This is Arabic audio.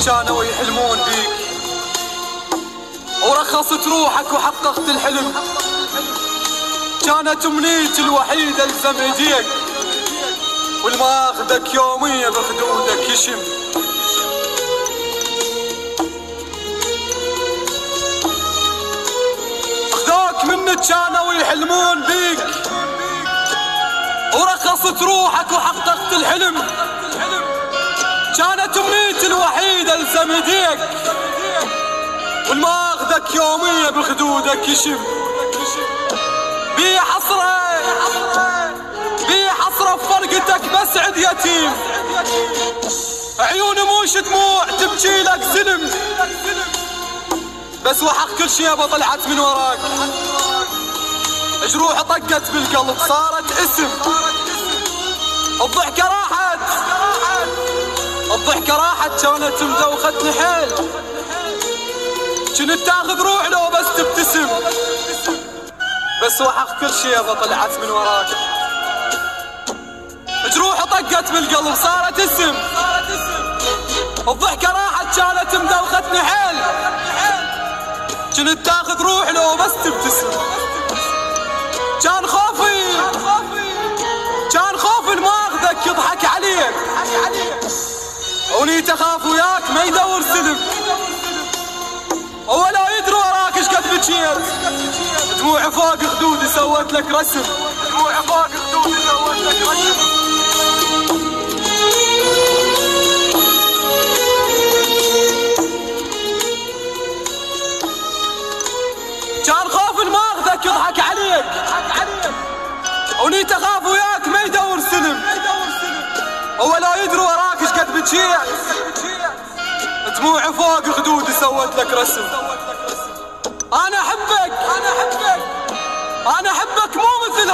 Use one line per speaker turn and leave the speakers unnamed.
كانوا يحلمون بيك ورخصت روحك وحققت الحلم. كانت أمنيتي الوحيدة الزم ايديك والماخذك يوميا بخدودك يشم. اخذوك منك كانوا يحلمون بيك ورخصت روحك وحققت الحلم. كانت أمنيتي الوحيدة الزم ايديك والماخذك يوميا بخدودك يشم. بي حسرة بفرقتك بسعد يتيم، عيوني موش دموع تبكي لك زلم، بس وحق كل شي يابا طلعت من وراك. جروح طقت بالقلب صارت اسم، الضحكة راحت كانت مدوختني حيل، كنت تاخذ روح لو بس تبتسم، بس وحق كل شي يابا طلعت من وراك. جروح طقت بالقلب صارت اسم، الضحكة راحت كانت مدوختني حيل، كنت تاخذ روح لو بس تبتسم. كان خوفي ما اخذك يضحك عليك، ونيت اخاف وياك ما يدور سلم، ولا يدري وراك ايش قد بكيت. دموع فوق خدودي سوت لك رسم، كان خوف ما اخذك يضحك عليك، ونيت اخاف وياك ما يدور سلم، ولا يدري وراك ايش قد بكيت. دموع فوق خدودي سوت لك رسم. انا احبك مو مثل